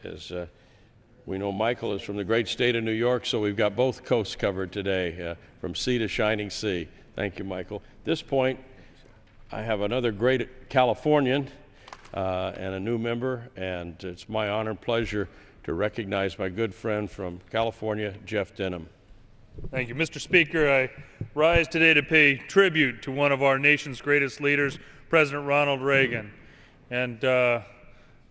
As we know, Michael is from the great state of New York, so we've got both coasts covered today, from sea to shining sea. Thank you, Michael. At this point, I have another great Californian and a new member, and it's my honor and pleasure to recognize my good friend from California, Jeff Denham. Thank you, Mr. Speaker. I rise today to pay tribute to one of our nation's greatest leaders, President Ronald Reagan. And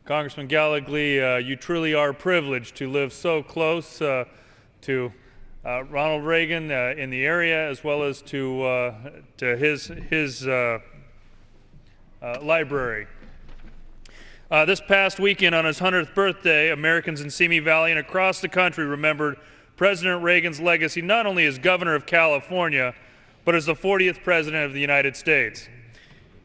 Congressman Gallegly, you truly are privileged to live so close to Ronald Reagan in the area, as well as to his library. This past weekend, on his 100th birthday, Americans in Simi Valley and across the country remembered President Reagan's legacy not only as governor of California, but as the 40th President of the United States.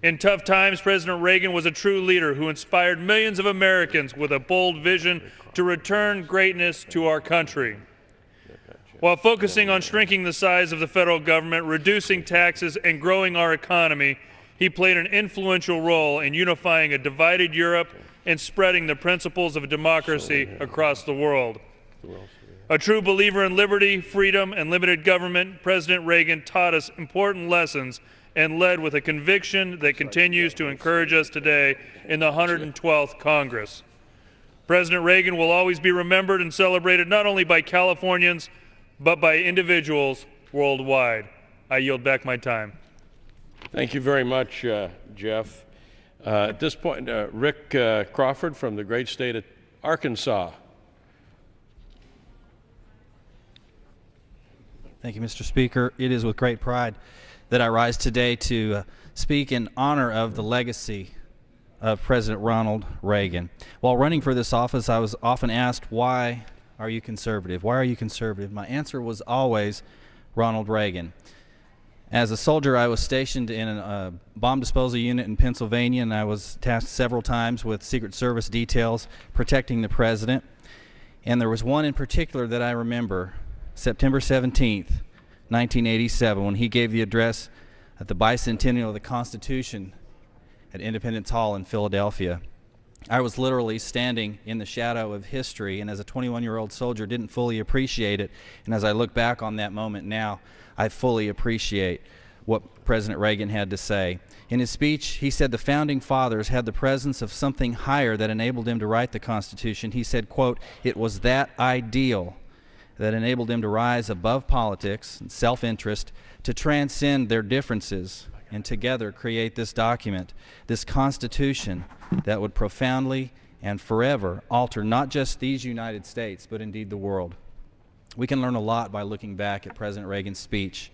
In tough times, President Reagan was a true leader who inspired millions of Americans with a bold vision to return greatness to our country. While focusing on shrinking the size of the federal government, reducing taxes, and growing our economy, he played an influential role in unifying a divided Europe and spreading the principles of democracy across the world. A true believer in liberty, freedom, and limited government, President Reagan taught us important lessons and led with a conviction that continues to encourage us today in the 112th Congress. President Reagan will always be remembered and celebrated not only by Californians, but by individuals worldwide. I yield back my time. Thank you very much, Jeff. At this point, Rick Crawford from the great state of Arkansas. Thank you, Mr. Speaker. It is with great pride that I rise today to speak in honor of the legacy of President Ronald Reagan. While running for this office, I was often asked, why are you conservative? Why are you conservative? My answer was always Ronald Reagan. As a soldier, I was stationed in a bomb disposal unit in Pennsylvania, and I was tasked several times with Secret Service details protecting the president. And there was one in particular that I remember, September 17th, 1987, when he gave the address at the bicentennial of the Constitution at Independence Hall in Philadelphia. I was literally standing in the shadow of history, and as a 21-year-old soldier didn't fully appreciate it. And as I look back on that moment now, I fully appreciate what President Reagan had to say. In his speech, he said the Founding Fathers had the presence of something higher that enabled him to write the Constitution. He said, quote, "It was that ideal that enabled him to rise above politics and self-interest, to transcend their differences, and together create this document, this Constitution that would profoundly and forever alter not just these United States, but indeed the world." We can learn a lot by looking back at President Reagan's speech.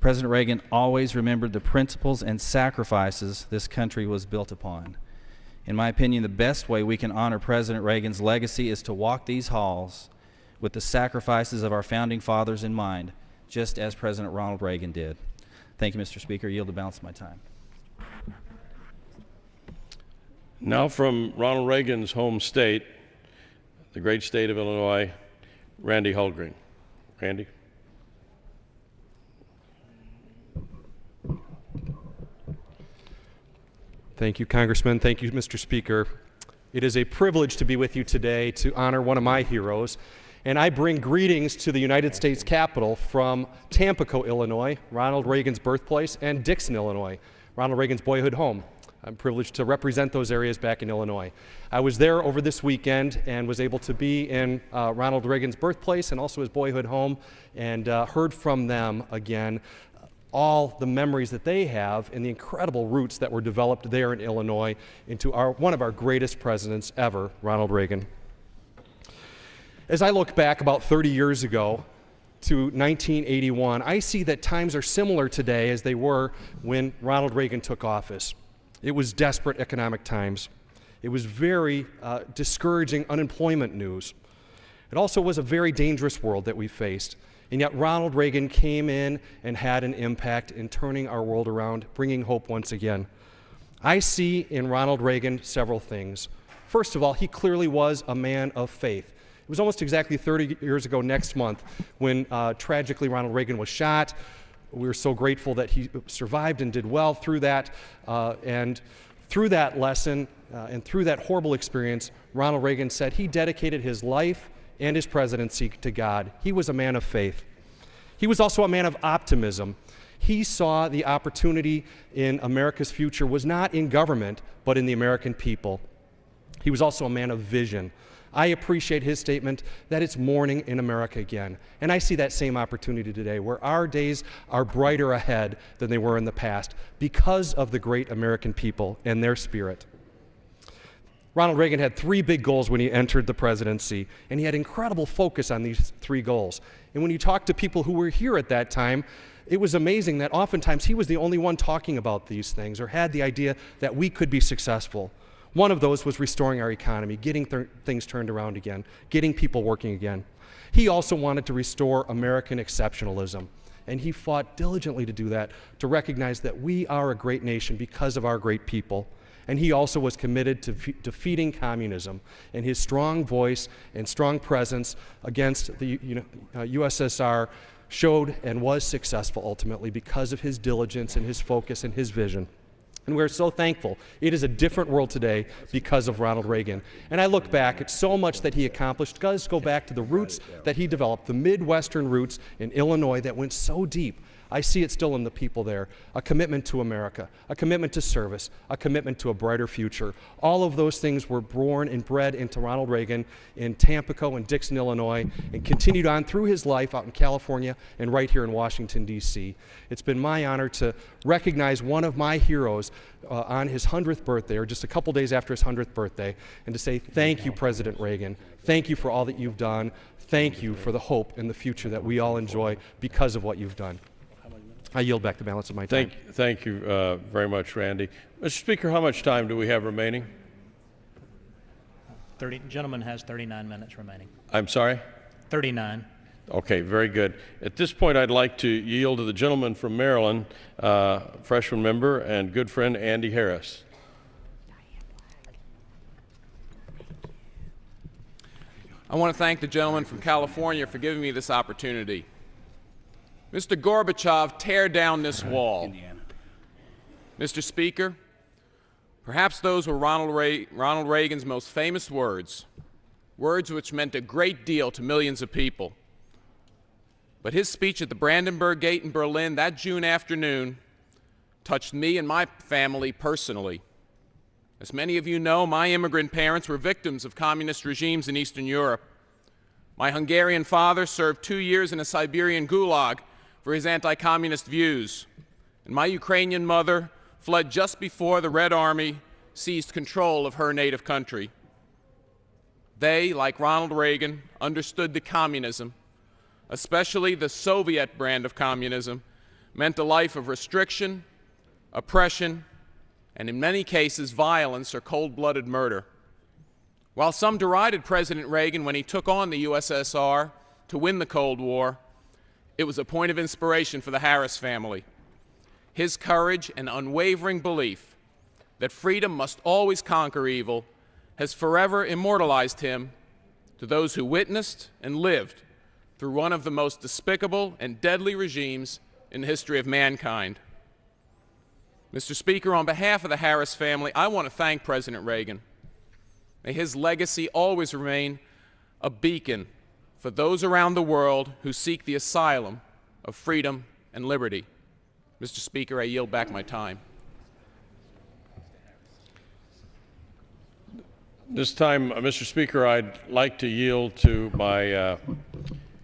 President Reagan always remembered the principles and sacrifices this country was built upon. In my opinion, the best way we can honor President Reagan's legacy is to walk these halls with the sacrifices of our Founding Fathers in mind, just as President Ronald Reagan did. Thank you, Mr. Speaker. I yield the balance of my time. Now from Ronald Reagan's home state, the great state of Illinois, Randy Hultgren. Randy. Thank you, Congressman. Thank you, Mr. Speaker. It is a privilege to be with you today to honor one of my heroes. And I bring greetings to the United States Capitol from Tampico, Illinois, Ronald Reagan's birthplace, and Dixon, Illinois, Ronald Reagan's boyhood home. I'm privileged to represent those areas back in Illinois. I was there over this weekend and was able to be in Ronald Reagan's birthplace and also his boyhood home, and heard from them again all the memories that they have and the incredible roots that were developed there in Illinois into one of our greatest presidents ever, Ronald Reagan. As I look back about 30 years ago to 1981, I see that times are similar today as they were when Ronald Reagan took office. It was desperate economic times. It was very discouraging unemployment news. It also was a very dangerous world that we faced. And yet Ronald Reagan came in and had an impact in turning our world around, bringing hope once again. I see in Ronald Reagan several things. First of all, he clearly was a man of faith. It was almost exactly 30 years ago next month when tragically Ronald Reagan was shot. We were so grateful that he survived and did well through that. And through that lesson and through that horrible experience, Ronald Reagan said he dedicated his life and his presidency to God. He was a man of faith. He was also a man of optimism. He saw the opportunity in America's future was not in government, but in the American people. He was also a man of vision. I appreciate his statement that it's morning in America again. And I see that same opportunity today, where our days are brighter ahead than they were in the past because of the great American people and their spirit. Ronald Reagan had three big goals when he entered the presidency, and he had incredible focus on these three goals. And when you talk to people who were here at that time, it was amazing that oftentimes he was the only one talking about these things or had the idea that we could be successful. One of those was restoring our economy, getting things turned around again, getting people working again. He also wanted to restore American exceptionalism, and he fought diligently to do that, to recognize that we are a great nation because of our great people. And he also was committed to defeating communism, and his strong voice and strong presence against the USSR showed and was successful ultimately because of his diligence and his focus and his vision. And we're so thankful. It is a different world today because of Ronald Reagan. And I look back at so much that he accomplished. It does go back to the roots that he developed, the Midwestern roots in Illinois that went so deep. I see it still in the people there. A commitment to America, a commitment to service, a commitment to a brighter future. All of those things were born and bred into Ronald Reagan in Tampico and Dixon, Illinois, and continued on through his life out in California and right here in Washington, D.C. It's been my honor to recognize one of my heroes on his 100th birthday, or just a couple days after his 100th birthday, and to say thank you, President Reagan. Thank you for all that you've done. Thank you for the hope and the future that we all enjoy because of what you've done. I yield back the balance of my time. Thank you very much, Randy. Mr. Speaker, how much time do we have remaining? The gentleman has 39 minutes remaining. I'm sorry? 39. Okay, very good. At this point, I'd like to yield to the gentleman from Maryland, freshman member and good friend Andy Harris. I want to thank the gentleman from California for giving me this opportunity. Mr. Gorbachev, tear down this wall. Mr. Speaker, perhaps those were Ronald Reagan's most famous words, words which meant a great deal to millions of people. But his speech at the Brandenburg Gate in Berlin that June afternoon touched me and my family personally. As many of you know, my immigrant parents were victims of communist regimes in Eastern Europe. My Hungarian father served 2 years in a Siberian gulag for his anti-communist views, and my Ukrainian mother fled just before the Red Army seized control of her native country. They, like Ronald Reagan, understood that communism, especially the Soviet brand of communism, meant a life of restriction, oppression, and in many cases violence or cold-blooded murder. While some derided President Reagan when he took on the USSR to win the Cold War, it was a point of inspiration for the Harris family. His courage and unwavering belief that freedom must always conquer evil has forever immortalized him to those who witnessed and lived through one of the most despicable and deadly regimes in the history of mankind. Mr. Speaker, on behalf of the Harris family, I want to thank President Reagan. May his legacy always remain a beacon for those around the world who seek the asylum of freedom and liberty. Mr. Speaker, I yield back my time. This time, Mr. Speaker, I'd like to yield to my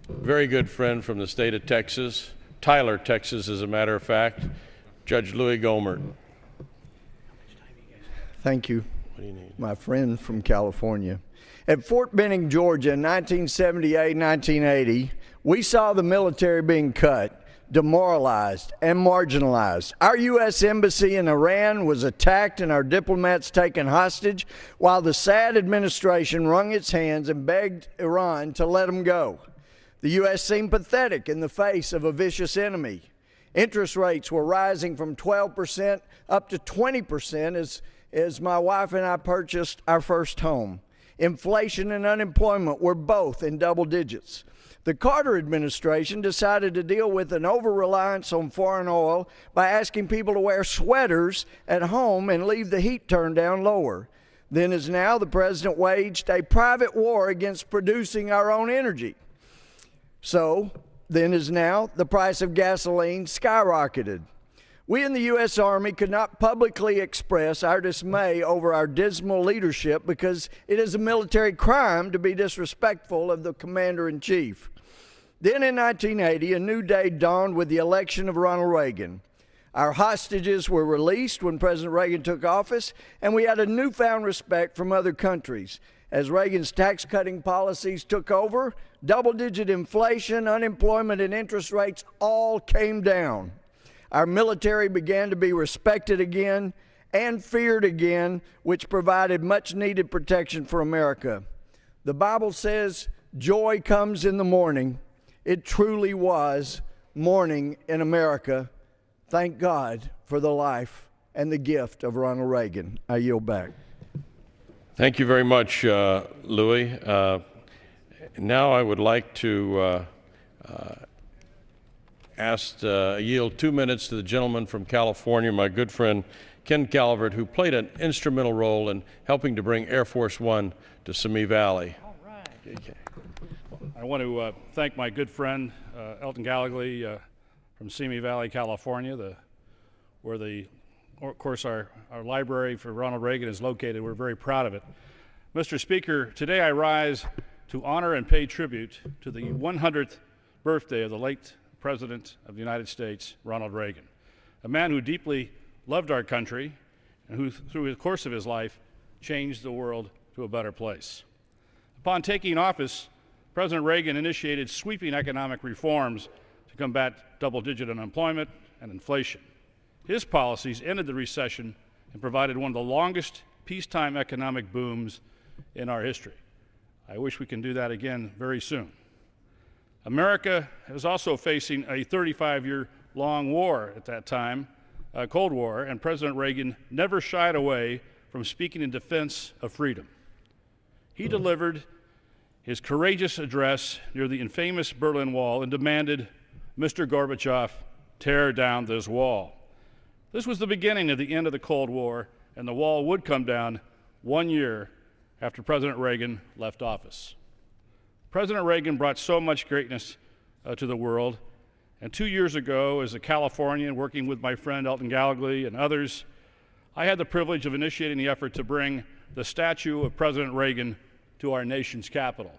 very good friend from the state of Texas, Tyler, Texas, as a matter of fact, Judge Louis Gohmert. Thank you, What do you need? my friend from California. At Fort Benning, Georgia, in 1978-1980, we saw the military being cut, demoralized, and marginalized. Our U.S. Embassy in Iran was attacked and our diplomats taken hostage, while the Assad administration wrung its hands and begged Iran to let them go. The U.S. seemed pathetic in the face of a vicious enemy. Interest rates were rising from 12% up to 20% as my wife and I purchased our first home. Inflation and unemployment were both in double digits. The Carter administration decided to deal with an over-reliance on foreign oil by asking people to wear sweaters at home and leave the heat turned down lower. Then as now, the President waged a private war against producing our own energy. So, then as now, the price of gasoline skyrocketed. We in the U.S. Army could not publicly express our dismay over our dismal leadership because it is a military crime to be disrespectful of the Commander-in-Chief. Then in 1980, a new day dawned with the election of Ronald Reagan. Our hostages were released when President Reagan took office, and we had a newfound respect from other countries. As Reagan's tax-cutting policies took over, double-digit inflation, unemployment, and interest rates all came down. Our military began to be respected again and feared again, which provided much-needed protection for America. The Bible says, joy comes in the morning. It truly was morning in America. Thank God for the life and the gift of Ronald Reagan. I yield back. Thank you very much, Louis. Now I would like to yield 2 minutes to the gentleman from California, my good friend Ken Calvert, who played an instrumental role in helping to bring Air Force One to Simi Valley. All right. I want to thank my good friend Elton Gallegly from Simi Valley, California, where of course our library for Ronald Reagan is located. We're very proud of it. Mr. Speaker, today I rise to honor and pay tribute to the 100th birthday of the late President of the United States, Ronald Reagan, a man who deeply loved our country and who, through the course of his life, changed the world to a better place. Upon taking office, President Reagan initiated sweeping economic reforms to combat double-digit unemployment and inflation. His policies ended the recession and provided one of the longest peacetime economic booms in our history. I wish we can do that again very soon. America was also facing a 35-year-long war at that time, a Cold War, and President Reagan never shied away from speaking in defense of freedom. He delivered his courageous address near the infamous Berlin Wall and demanded, "Mr. Gorbachev, tear down this wall." This was the beginning of the end of the Cold War, and the wall would come down 1 year after President Reagan left office. President Reagan brought so much greatness to the world, and 2 years ago, as a Californian working with my friend Elton Gallegly and others, I had the privilege of initiating the effort to bring the statue of President Reagan to our nation's capital.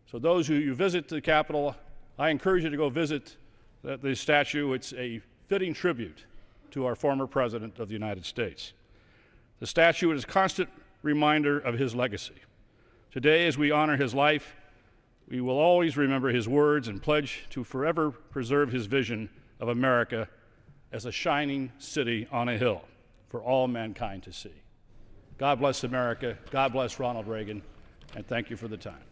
So those who you visit the Capitol, I encourage you to go visit the statue. It's a fitting tribute to our former President of the United States. The statue is a constant reminder of his legacy. Today, as we honor his life, we will always remember his words and pledge to forever preserve his vision of America as a shining city on a hill for all mankind to see. God bless America, God bless Ronald Reagan, and thank you for the time.